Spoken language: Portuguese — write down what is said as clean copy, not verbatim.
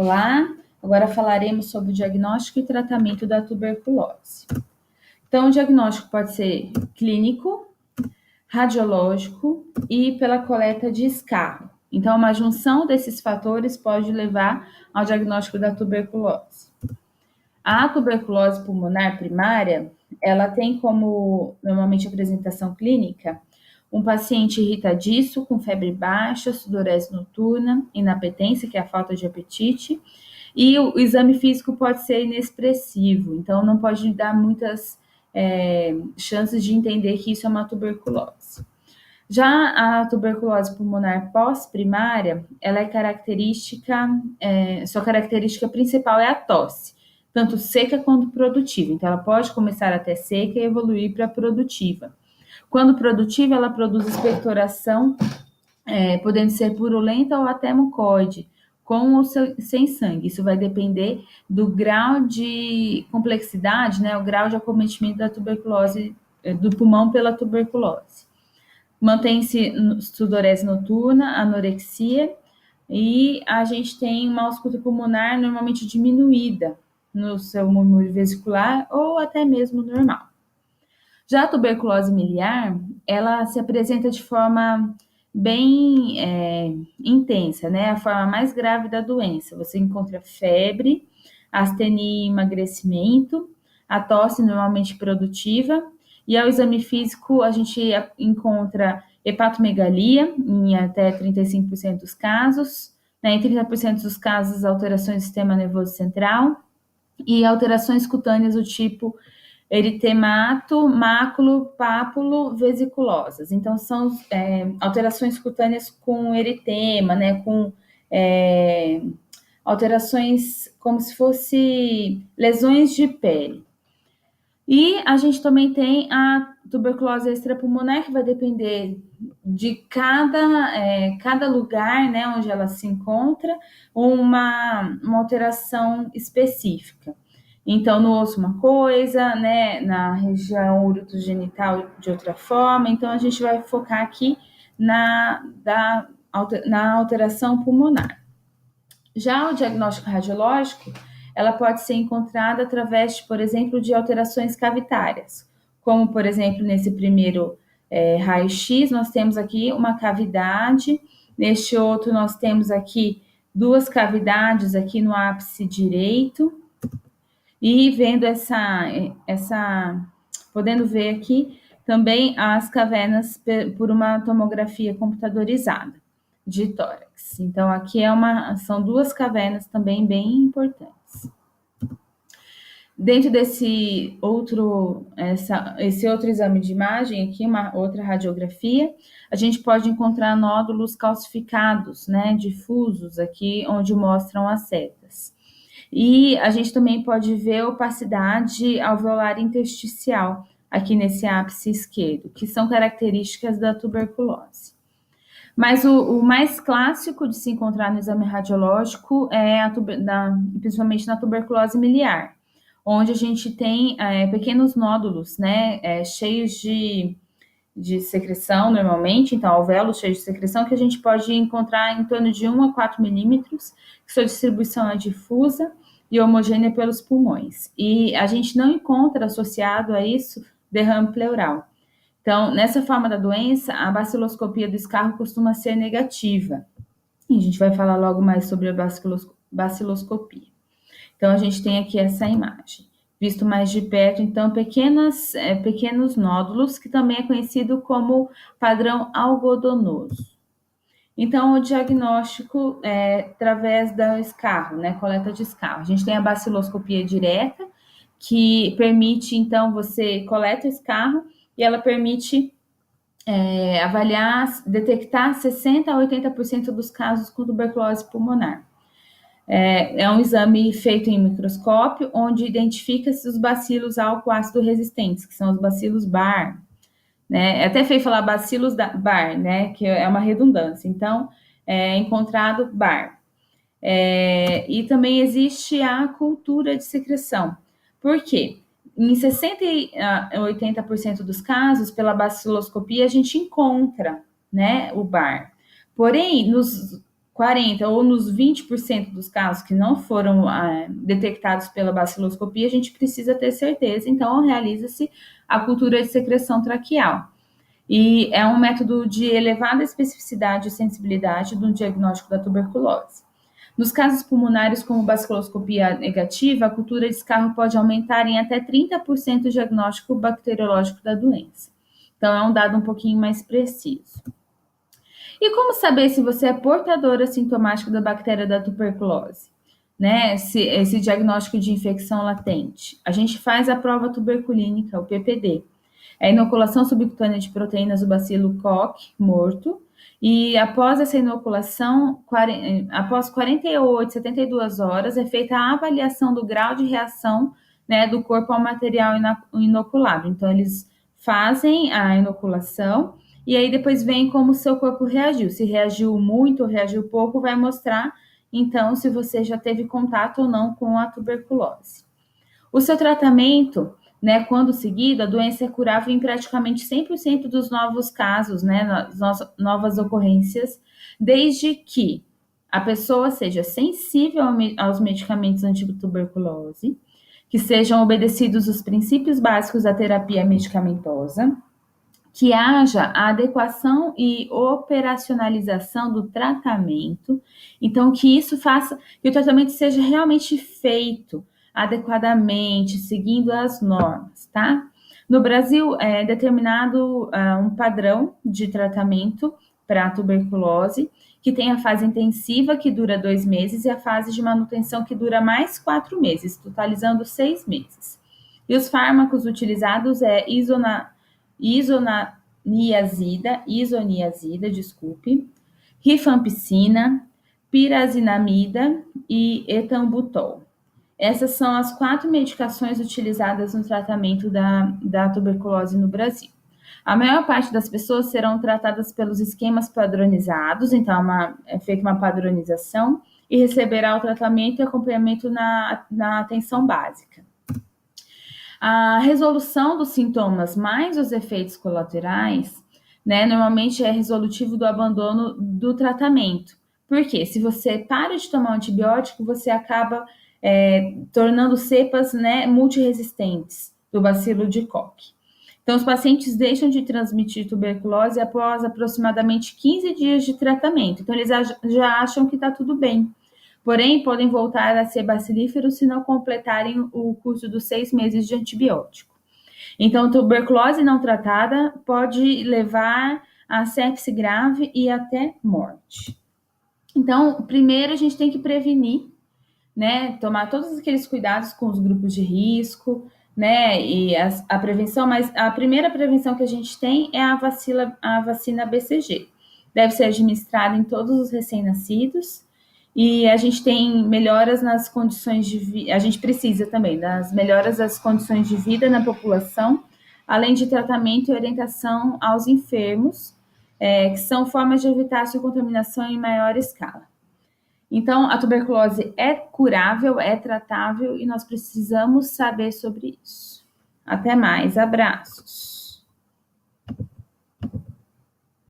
Olá, agora falaremos sobre o diagnóstico e tratamento da tuberculose. Então, o diagnóstico pode ser clínico, radiológico e pela coleta de escarro. Então, uma junção desses fatores pode levar ao diagnóstico da tuberculose. A tuberculose pulmonar primária, ela tem como, normalmente, apresentação clínica um paciente irritadiço, com febre baixa, sudorese noturna, inapetência, que é a falta de apetite, e o exame físico pode ser inexpressivo, então não pode dar muitas chances de entender que isso é uma tuberculose. Já a tuberculose pulmonar pós-primária, ela é característica, sua característica principal é a tosse, tanto seca quanto produtiva. Então, ela pode começar até seca e evoluir para produtiva. Quando produtiva, ela produz expectoração, podendo ser purulenta ou até mucoide, com ou sem sangue. Isso vai depender do grau de complexidade, né, o grau de acometimento da tuberculose, do pulmão pela tuberculose. Mantém-se sudorese noturna, anorexia, e a gente tem uma ausculta pulmonar normalmente diminuída no seu murmúrio vesicular ou até mesmo normal. Já a tuberculose miliar, ela se apresenta de forma bem intensa, né? A forma mais grave da doença. Você encontra febre, astenia e emagrecimento, a tosse normalmente produtiva, e ao exame físico a gente encontra hepatomegalia em até 35% dos casos, né? Em 30% dos casos alterações do sistema nervoso central e alterações cutâneas do tipo eritemato, máculo, pápulo, vesiculosas. Então, são alterações cutâneas com eritema, né, com alterações como se fosse lesões de pele. E a gente também tem a tuberculose extrapulmonar, que vai depender de cada lugar, né, onde ela se encontra, uma alteração específica. Então, no osso uma coisa, né, na região urotogenital de outra forma. Então, a gente vai focar aqui na alteração pulmonar. Já o diagnóstico radiológico, ela pode ser encontrada através, por exemplo, de alterações cavitárias, como, por exemplo, nesse primeiro raio-x, nós temos aqui uma cavidade, neste outro nós temos aqui duas cavidades aqui no ápice direito, e vendo podendo ver aqui também as cavernas por uma tomografia computadorizada de tórax. Então, aqui são duas cavernas também bem importantes. Dentro desse esse outro exame de imagem aqui, uma outra radiografia, a gente pode encontrar nódulos calcificados, né, difusos aqui, onde mostram as setas. E a gente também pode ver opacidade alveolar intersticial aqui nesse ápice esquerdo, que são características da tuberculose. Mas o mais clássico de se encontrar no exame radiológico é principalmente na tuberculose miliar, onde a gente tem pequenos nódulos, né, cheios de secreção normalmente, então alvéolos cheios de secreção, que a gente pode encontrar em torno de 1 a 4 milímetros, que sua distribuição é difusa e homogênea pelos pulmões. E a gente não encontra associado a isso derrame pleural. Então, nessa forma da doença, a baciloscopia do escarro costuma ser negativa. E a gente vai falar logo mais sobre a baciloscopia. Então, a gente tem aqui essa imagem. Visto mais de perto, então, pequenos nódulos, que também é conhecido como padrão algodonoso. Então, o diagnóstico é através do escarro, né, coleta de escarro. A gente tem a baciloscopia direta, que permite, então, você coleta o escarro e ela permite detectar 60% a 80% dos casos com tuberculose pulmonar. É um exame feito em microscópio, onde identifica-se os bacilos álcool-ácido resistentes, que são os bacilos Bar. Né? É até feio falar bacilos Bar, né? Que é uma redundância. Então, é encontrado Bar. E também existe a cultura de secreção. Por quê? Em 60% a 80% dos casos, pela baciloscopia, a gente encontra, né, o Bar. Porém, 40 ou nos 20% dos casos que não foram detectados pela baciloscopia, a gente precisa ter certeza, então realiza-se a cultura de secreção traqueal. E é um método de elevada especificidade e sensibilidade do diagnóstico da tuberculose. Nos casos pulmonares, como baciloscopia negativa, a cultura de escarro pode aumentar em até 30% o diagnóstico bacteriológico da doença. Então, é um dado um pouquinho mais preciso. E como saber se você é portadora sintomática da bactéria da tuberculose? Né? Esse diagnóstico de infecção latente. A gente faz a prova tuberculínica, o PPD. É a inoculação subcutânea de proteínas do bacilo Koch morto. E após essa inoculação, após 48, 72 horas, é feita a avaliação do grau de reação, né, do corpo ao material inoculado. Então, eles fazem a inoculação e aí depois vem como o seu corpo reagiu. Se reagiu muito ou reagiu pouco, vai mostrar, então, se você já teve contato ou não com a tuberculose. O seu tratamento, né, quando seguido, a doença é curável em praticamente 100% dos novos casos, né, nas novas ocorrências, desde que a pessoa seja sensível aos medicamentos antituberculose, que sejam obedecidos os princípios básicos da terapia medicamentosa, que haja a adequação e operacionalização do tratamento, então que isso faça que o tratamento seja realmente feito adequadamente, seguindo as normas, tá? No Brasil, é determinado um padrão de tratamento para a tuberculose, que tem a fase intensiva, que dura 2 meses, e a fase de manutenção, que dura mais 4 meses, totalizando 6 meses. E os fármacos utilizados é isoniazida, rifampicina, pirazinamida e etambutol. Essas são as 4 medicações utilizadas no tratamento da tuberculose no Brasil. A maior parte das pessoas serão tratadas pelos esquemas padronizados, então é feita uma padronização e receberá o tratamento e acompanhamento na atenção básica. A resolução dos sintomas mais os efeitos colaterais, né, normalmente é resolutivo do abandono do tratamento. Porque se você para de tomar um antibiótico, você acaba tornando cepas, né, multiresistentes do bacilo de Koch. Então, os pacientes deixam de transmitir tuberculose após aproximadamente 15 dias de tratamento. Então, eles já acham que está tudo bem. Porém, podem voltar a ser bacilíferos se não completarem o curso dos 6 meses de antibiótico. Então, tuberculose não tratada pode levar a sepse grave e até morte. Então, primeiro a gente tem que prevenir, né? Tomar todos aqueles cuidados com os grupos de risco, né? E a prevenção, mas a primeira prevenção que a gente tem é a vacina BCG. Deve ser administrada em todos os recém-nascidos. E a gente tem melhoras nas condições de vida, a gente precisa também das melhoras das condições de vida na população, além de tratamento e orientação aos enfermos, que são formas de evitar a sua contaminação em maior escala. Então, a tuberculose é curável, é tratável e nós precisamos saber sobre isso. Até mais, abraços!